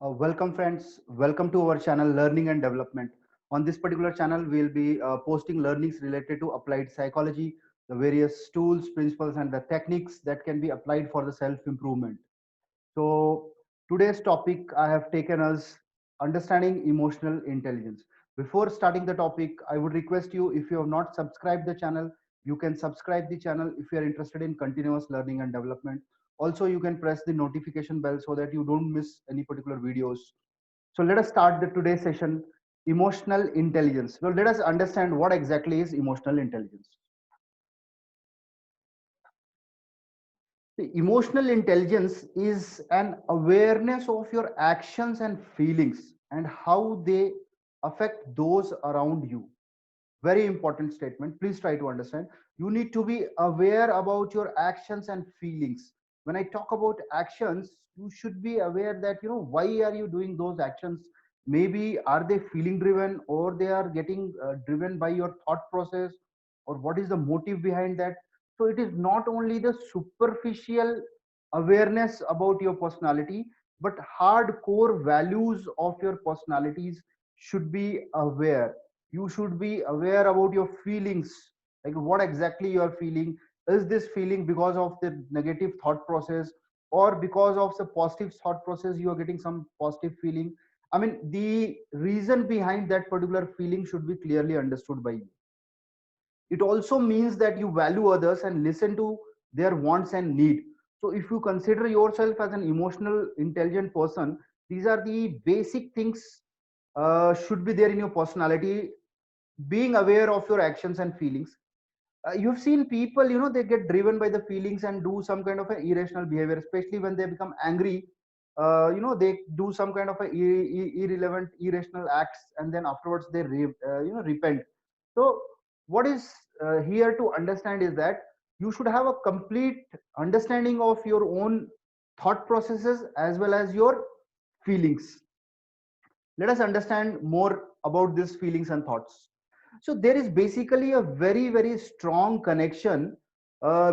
Welcome friends, welcome to our channel Learning and Development. On this particular channel, we'll be posting learnings related to applied psychology, the various tools, principles and the techniques that can be applied for the self-improvement. So today's topic I have taken as understanding emotional intelligence. Before starting the topic, I would request you, if you have not subscribed the channel, you can subscribe the channel if you are interested in continuous learning and development. Also, you can press the notification bell so that you don't miss any particular videos. So let us start the today's session, emotional intelligence. Well, let us understand what exactly is emotional intelligence. The emotional intelligence is an awareness of your actions and feelings and how they affect those around you. Very important statement. Please try to understand. You need to be aware about your actions and feelings. When I talk about actions, you should be aware that, why are you doing those actions? Maybe are they feeling driven, or they are getting driven by your thought process, or what is the motive behind that? So it is not only the superficial awareness about your personality, but hardcore values of your personalities should be aware. You should be aware about your feelings, like what exactly you are feeling. Is this feeling because of the negative thought process, or because of the positive thought process you are getting some positive feeling? I mean, the reason behind that particular feeling should be clearly understood by you. It also means that you value others and listen to their wants and need. So if you consider yourself as an emotional intelligent person, these are the basic things should be there in your personality. Being aware of your actions and feelings. You've seen people, they get driven by the feelings and do some kind of a irrational behavior, especially when they become angry. They do some kind of a irrelevant irrational acts, and then afterwards they repent. So what is here to understand is that you should have a complete understanding of your own thought processes as well as your feelings. Let us understand more about these feelings and thoughts. So there is basically a very strong connection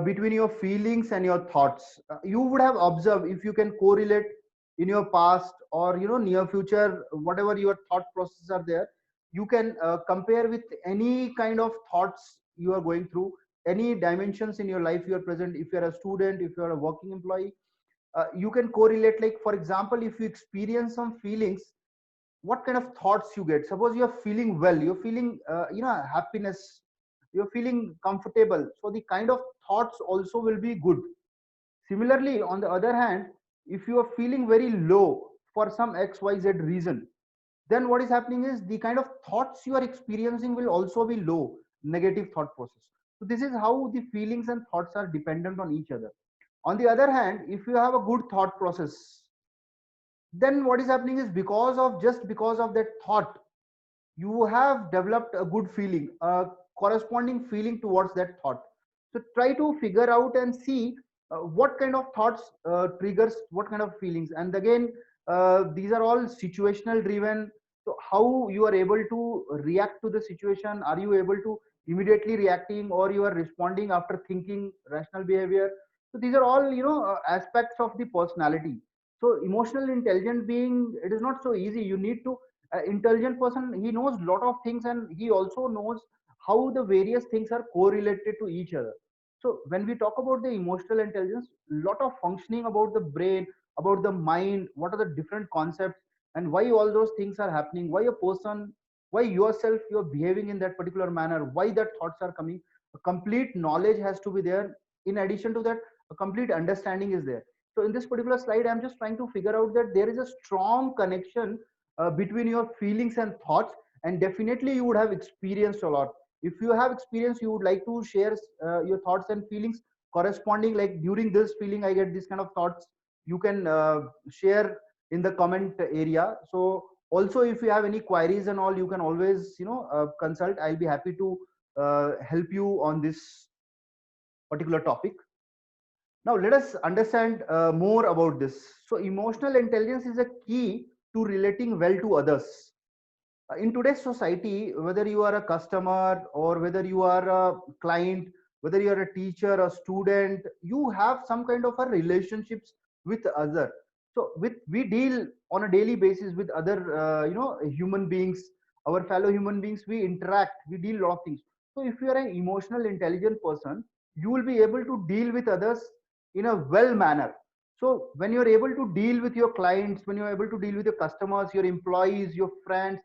between your feelings and your thoughts. You would have observed, if you can correlate in your past or near future, whatever your thought processes are there, you can compare with any kind of thoughts you are going through, any dimensions in your life you are present. If you are a student, if you are a working employee, you can correlate. Like for example, if you experience some feelings, what kind of thoughts you get? Suppose you're feeling well, you're feeling happiness, you're feeling comfortable, so the kind of thoughts also will be good. Similarly, on the other hand, if you are feeling very low for some xyz reason, then what is happening is the kind of thoughts you are experiencing will also be low, negative thought process. So this is how the feelings and thoughts are dependent on each other. On the other hand, if you have a good thought process, then what is happening is, because of that thought, you have developed a good feeling, a corresponding feeling towards that thought. So try to figure out and see what kind of thoughts triggers what kind of feelings. And again, these are all situational driven. So how you are able to react to the situation? Are you able to immediately reacting, or you are responding after thinking rational behavior? So these are all aspects of the personality. So emotional intelligent being, it is not so easy. You need to, intelligent person, he knows lot of things, and he also knows how the various things are correlated to each other. So when we talk about the emotional intelligence, lot of functioning about the brain, about the mind, what are the different concepts, and why all those things are happening, why a person, why yourself you're behaving in that particular manner, why that thoughts are coming. A complete knowledge has to be there. In addition to that, a complete understanding is there. So in this particular slide, I'm just trying to figure out that there is a strong connection between your feelings and thoughts, and definitely you would have experienced a lot. If you have experience, you would like to share your thoughts and feelings corresponding, like during this feeling I get this kind of thoughts. You can share in the comment area. So also, if you have any queries and all, you can always consult. I'll be happy to help you on this particular topic. Now let us understand more about this. So emotional intelligence is a key to relating well to others. In today's society, whether you are a customer or whether you are a client, whether you are a teacher, a student, you have some kind of a relationships with other. So with we deal on a daily basis with other human beings, our fellow human beings. We interact, we deal a lot of things. So if you are an emotional intelligent person, you will be able to deal with others in a well manner. So when you're able to deal with your clients, when you're able to deal with your customers, your employees, your friends,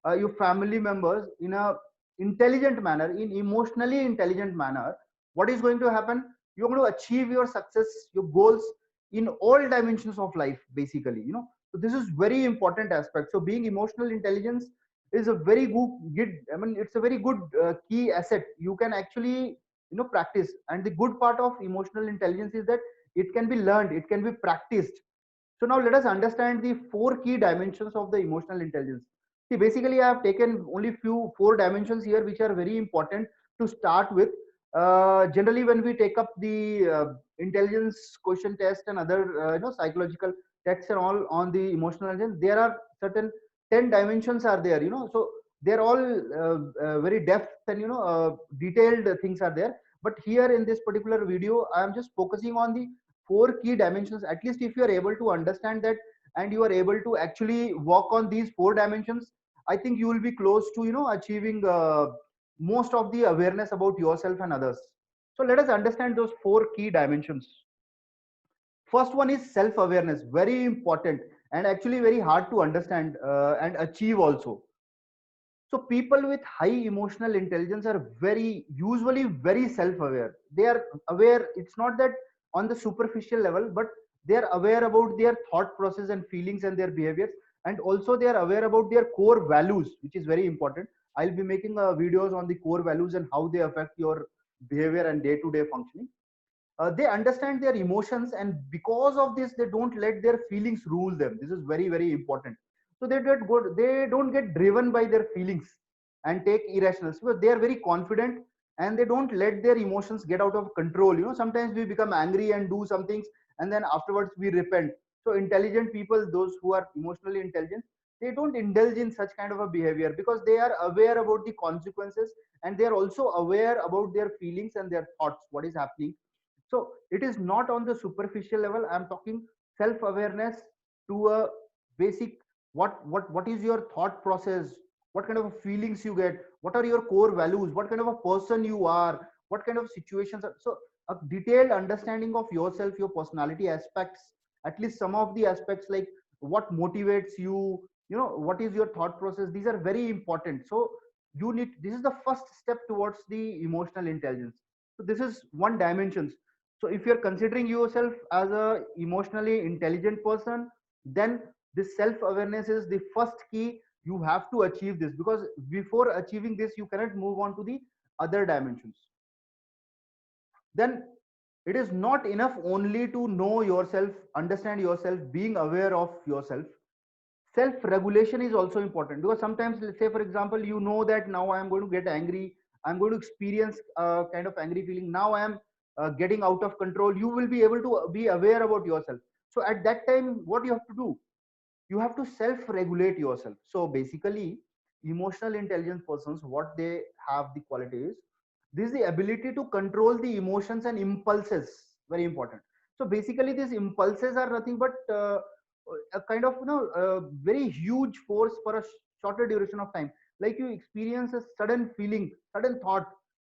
your family members in a intelligent manner, in emotionally intelligent manner, what is going to happen? You're going to achieve your success, your goals in all dimensions of life, basically. So this is very important aspect. So being emotional intelligence is a very good, I mean, it's a very good key asset you can actually practice. And the good part of emotional intelligence is that it can be learned, it can be practiced. So now let us understand the four key dimensions of the emotional intelligence. See, basically, I have taken only few four dimensions here, which are very important to start with. Generally, when we take up the intelligence question test and other psychological tests and all on the emotional intelligence, there are certain 10 dimensions are there. So they're all very depth and detailed things are there. But here in this particular video, I am just focusing on the four key dimensions. At least if you are able to understand that and you are able to actually work on these four dimensions, I think you will be close to achieving most of the awareness about yourself and others. So let us understand those four key dimensions. First one is self awareness, very important and actually very hard to understand and achieve also. So people with high emotional intelligence are very usually very self-aware. They are aware. It's not that on the superficial level, but they are aware about their thought process and feelings and their behaviors, and also they are aware about their core values, which is very important. I'll be making videos on the core values and how they affect your behavior and day-to-day functioning. They understand their emotions, and because of this they don't let their feelings rule them. This is very very important. So they don't get driven by their feelings and take irrational, because they are very confident and they don't let their emotions get out of control. Sometimes we become angry and do some things, and then afterwards we repent. So intelligent people, those who are emotionally intelligent, they don't indulge in such kind of a behavior because they are aware about the consequences, and they are also aware about their feelings and their thoughts, what is happening. So it is not on the superficial level. I'm talking self awareness to a basic. What is your thought process? What kind of feelings you get? What are your core values? What kind of a person you are? What kind of situations are, so a detailed understanding of yourself, your personality aspects, at least some of the aspects, like what motivates you, what is your thought process, these are very important. So this is the first step towards the emotional intelligence. So this is one dimension. So if you're considering yourself as a emotionally intelligent person, then this self awareness is the first key. You have to achieve this, because before achieving this you cannot move on to the other dimensions. Then it is not enough only to know yourself, understand yourself, being aware of yourself. Self regulation is also important, because sometimes, let's say for example, that now I am going to get angry, I'm going to experience a kind of angry feeling, now I am getting out of control. You will be able to be aware about yourself. So at that time, what you have to do, you have to self regulate yourself. So basically, emotional intelligence persons, what they have the quality is, this is the ability to control the emotions and impulses. Very important. So basically these impulses are nothing but a kind of a very huge force for a shorter duration of time. Like you experience a sudden feeling, sudden thought,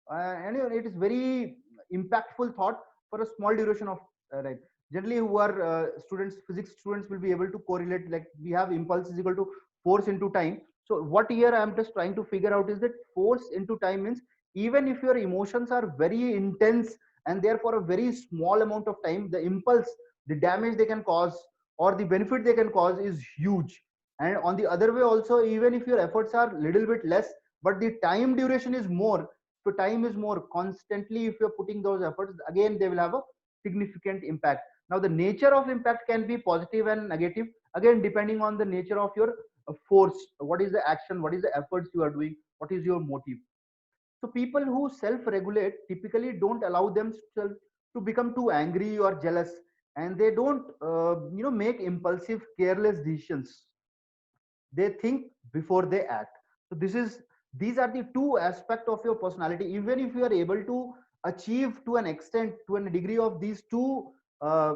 and it is very impactful thought for a small duration of time. Generally who are students, physics students, will be able to correlate, like we have impulse is equal to force into time. So what here I'm just trying to figure out is that force into time means, even if your emotions are very intense and therefore a very small amount of time, the impulse, the damage they can cause or the benefit they can cause is huge. And on the other way also, even if your efforts are little bit less, but the time duration is more, so time is more constantly, if you're putting those efforts, again they will have a significant impact. Now the nature of impact can be positive and negative, again depending on the nature of your force, what is the action, what is the efforts you are doing, what is your motive. So people who self regulate typically don't allow themselves to become too angry or jealous, and they don't make impulsive careless decisions. They think before they act. So these are the two aspects of your personality. Even if you are able to achieve to an extent, to a degree of these two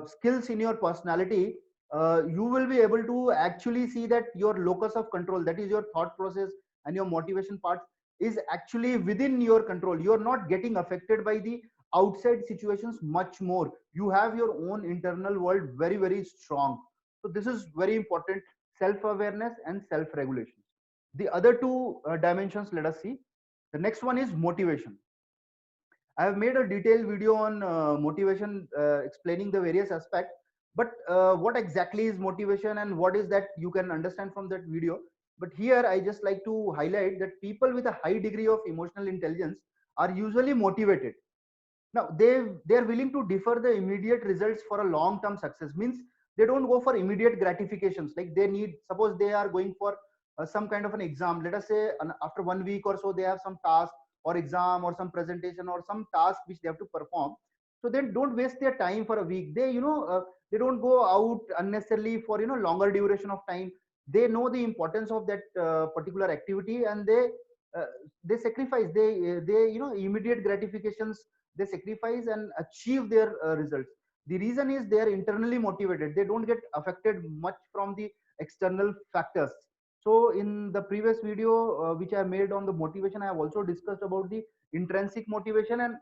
skills in your personality, you will be able to actually see that your locus of control, that is your thought process and your motivation part, is actually within your control. You are not getting affected by the outside situations much more. You have your own internal world very, very strong. So this is very important: self awareness and self regulation. The other two dimensions, let us see. The next one is motivation. I have made a detailed video on motivation, explaining the various aspects. But what exactly is motivation and what is that, you can understand from that video. But here I just like to highlight that people with a high degree of emotional intelligence are usually motivated. Now they are willing to defer the immediate results for a long term success. Means they don't go for immediate gratifications. Like they need, suppose they are going for some kind of an exam, let us say after 1 week or so they have some task or exam or some presentation or some task which they have to perform. So then don't waste their time for a week. They, they don't go out unnecessarily for, longer duration of time. They know the importance of that particular activity, and they sacrifice, they, immediate gratifications, they sacrifice and achieve their results. The reason is they are internally motivated. They don't get affected much from the external factors. So in the previous video which I made on the motivation, I have also discussed about the intrinsic motivation and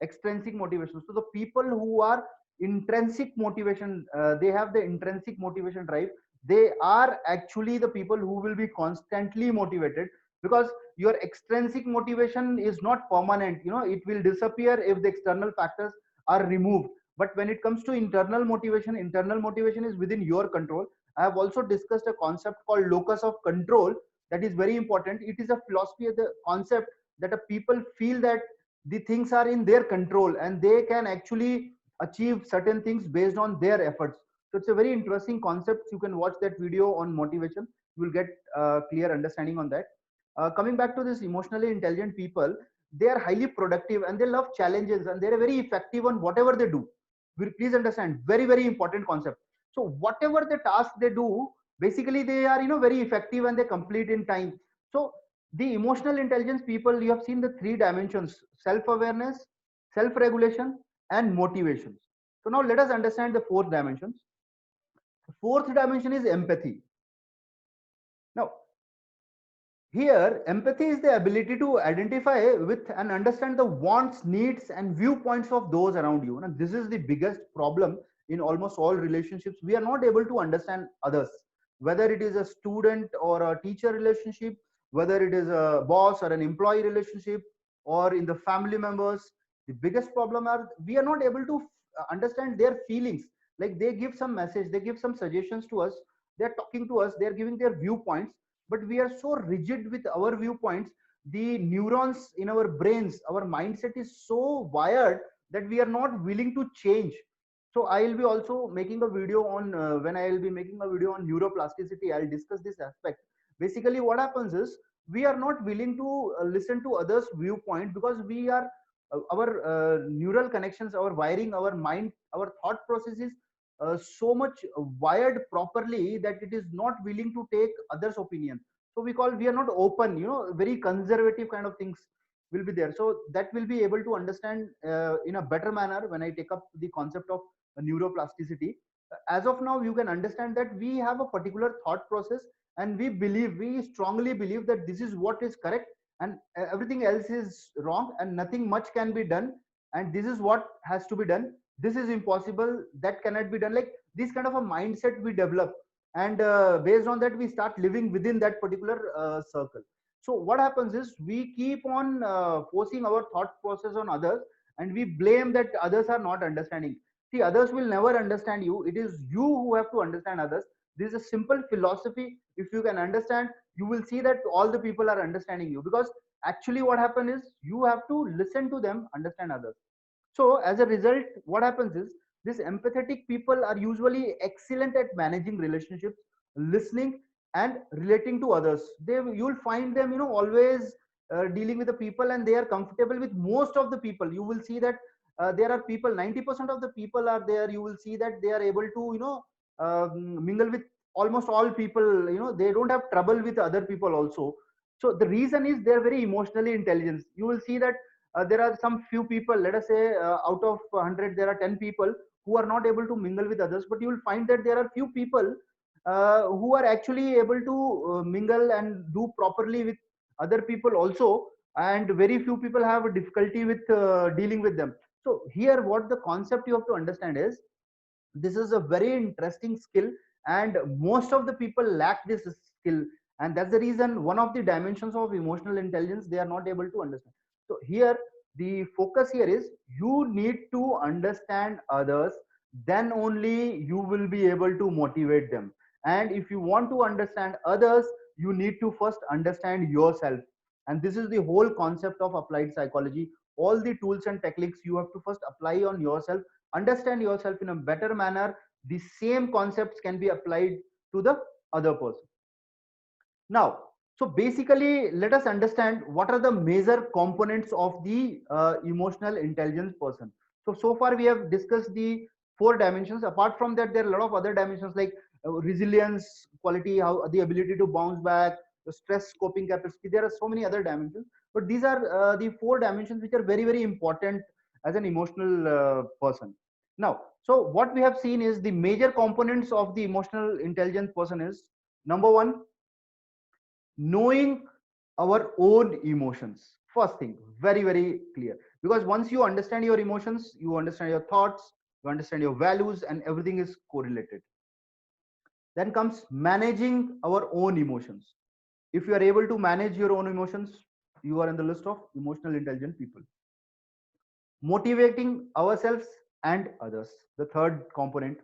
extrinsic motivation. So the people who are intrinsic motivation, they have the intrinsic motivation drive. They are actually the people who will be constantly motivated, because your extrinsic motivation is not permanent. It will disappear if the external factors are removed. But when it comes to internal motivation is within your control. I have also discussed a concept called locus of control. That is very important. It is a philosophy of the concept that a people feel that the things are in their control and they can actually achieve certain things based on their efforts. So it's a very interesting concept. You can watch that video on motivation. You will get clear understanding on that. Coming back to this emotionally intelligent people, they are highly productive and they love challenges and they're very effective on whatever they do. Please understand, very, very important concept. So whatever the task they do, basically they are, very effective and they complete in time. So the emotional intelligence people, you have seen the three dimensions: self-awareness, self-regulation, and motivation. So now let us understand the fourth dimension. The fourth dimension is empathy. Now, here, empathy is the ability to identify with and understand the wants, needs, and viewpoints of those around you. And this is the biggest problem in almost all relationships. We are not able to understand others, whether it is a student or a teacher relationship, whether it is a boss or an employee relationship, or in the family members. The biggest problem are we are not able to understand their feelings. Like they give some message, they give some suggestions to us, they're talking to us, they're giving their viewpoints, but we are so rigid with our viewpoints. The neurons in our brains, our mindset is so wired that we are not willing to change. So I'll be also making a video on when I'll be making a video on neuroplasticity, I'll discuss this aspect. Basically what happens is we are not willing to listen to others viewpoint, because we are our neural connections, our wiring, our mind, our thought processes so much wired properly that it is not willing to take others opinion. So we are not open, very conservative kind of things will be there. So that will be able to understand in a better manner when I take up the concept of neuroplasticity. As of now, you can understand that we have a particular thought process, and we strongly believe that this is what is correct, and everything else is wrong and nothing much can be done, and this is what has to be done, this is impossible, that cannot be done. Like this kind of a mindset we develop, and based on that we start living within that particular circle. So what happens is we keep on forcing our thought process on others, and we blame that others are not understanding. See, others will never understand you. It is you who have to understand others. This is a simple philosophy. If you can understand, you will see that all the people are understanding you, because actually what happens is you have to listen to them, understand others. So as a result, what happens is these empathetic people are usually excellent at managing relationships, listening, and relating to others. You'll find them, always dealing with the people, and they are comfortable with most of the people. You will see that there are people, 90% of the people are there. You will see that they are able to, mingle with almost all people. They don't have trouble with other people also. So the reason is they're very emotionally intelligent. You will see that there are some few people, let us say out of 100 there are 10 people who are not able to mingle with others, but you will find that there are few people who are actually able to mingle and do properly with other people also, and very few people have a difficulty with dealing with them. So here what the concept you have to understand is, this is a very interesting skill, and most of the people lack this skill, and that's the reason one of the dimensions of emotional intelligence they are not able to understand. So here the focus here is, you need to understand others, then only you will be able to motivate them. And if you want to understand others, you need to first understand yourself. And this is the whole concept of applied psychology. All the tools and techniques you have to first apply on yourself, understand yourself in a better manner. The same concepts can be applied to the other person. Now, so basically let us understand what are the major components of the emotional intelligence person. So far we have discussed the four dimensions. Apart from that, there are a lot of other dimensions like resilience quality, how the ability to bounce back, the stress coping capacity. There are so many other dimensions, but these are the four dimensions which are very very important as an emotional person. Now, so what we have seen is the major components of the emotional intelligence person is: number one, knowing our own emotions. First thing, very very clear, because once you understand your emotions, you understand your thoughts, you understand your values, and everything is correlated. Then comes managing our own emotions. If you are able to manage your own emotions, you are in the list of emotional intelligent people. Motivating ourselves and others, the third component.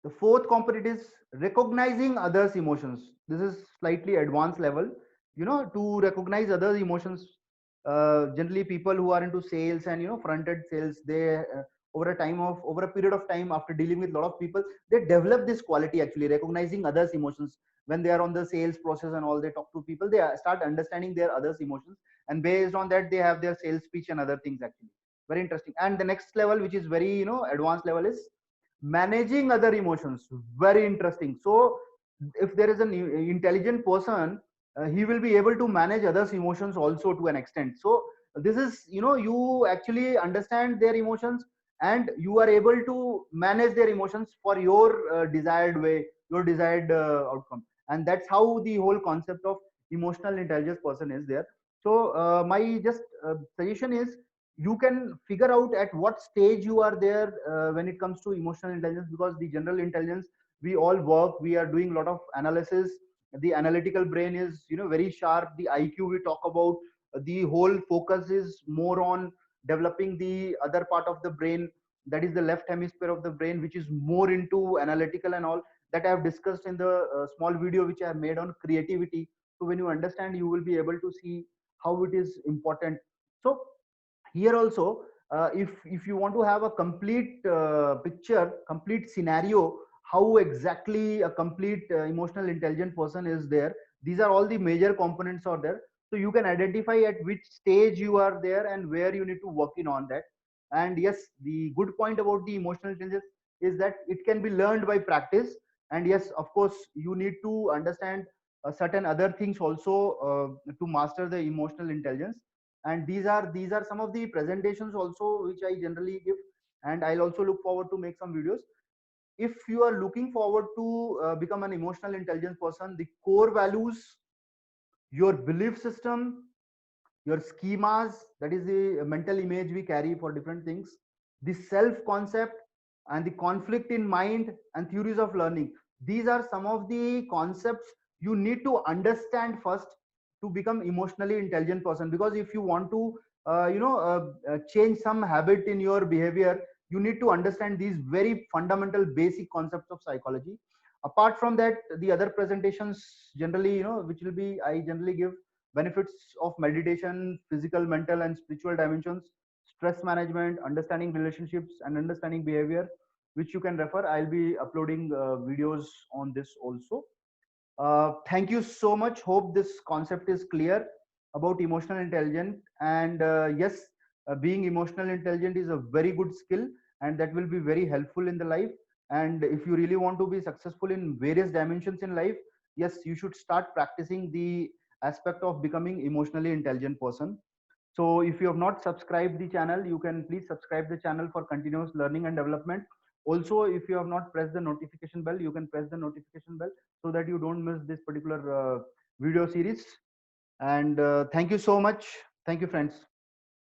The fourth component is recognizing others' emotions. This is slightly advanced level. You know, to recognize others' emotions, generally people who are into sales and front-end sales, they over a period of time, after dealing with a lot of people, they develop this quality, actually recognizing others' emotions. When they are on the sales process and all, they talk to people, they start understanding their others' emotions, and based on that, they have their sales speech and other things. Actually, very interesting. And the next level, which is very advanced level, is managing other emotions. Very interesting. So if there is an intelligent person, he will be able to manage others emotions also to an extent. So this is, you actually understand their emotions, and you are able to manage their emotions for your desired way, your desired outcome. And that's how the whole concept of emotional intelligence person is there. So my just suggestion is, you can figure out at what stage you are there when it comes to emotional intelligence, because the general intelligence, we all work, we are doing a lot of analysis, the analytical brain is very sharp, the IQ we talk about, the whole focus is more on developing the other part of the brain, that is the left hemisphere of the brain, which is more into analytical and all, that I have discussed in the small video which I have made on creativity. So when you understand, you will be able to see how it is important. So here also, if you want to have a complete picture, complete scenario, how exactly a complete emotional intelligent person is there, these are all the major components are there. So you can identify at which stage you are there and where you need to work in on that. And yes, the good point about the emotional intelligence is that it can be learned by practice. And yes, of course, you need to understand certain other things also to master the emotional intelligence. And these are some of the presentations also which I generally give, and I'll also look forward to make some videos. If you are looking forward to become an emotional intelligence person, the core values, your belief system, your schemas, that is the mental image we carry for different things, the self concept, and the conflict in mind and theories of learning. These are some of the concepts you need to understand first to become emotionally intelligent person. Because if you want to change some habit in your behavior, you need to understand these very fundamental basic concepts of psychology. Apart from that, the other presentations generally, which will be, I generally give benefits of meditation, physical, mental, and spiritual dimensions, stress management, understanding relationships, and understanding behavior, which you can refer. I'll be uploading videos on this also. Thank you so much. Hope this concept is clear about emotional intelligence. And yes, being emotional intelligent is a very good skill, and that will be very helpful in the life. And if you really want to be successful in various dimensions in life, yes, you should start practicing the aspect of becoming emotionally intelligent person. So if you have not subscribed the channel, you can please subscribe the channel for continuous learning and development. Also, if you have not pressed the notification bell, you can press the notification bell so that you don't miss this particular video series. And thank you so much. Thank you, friends.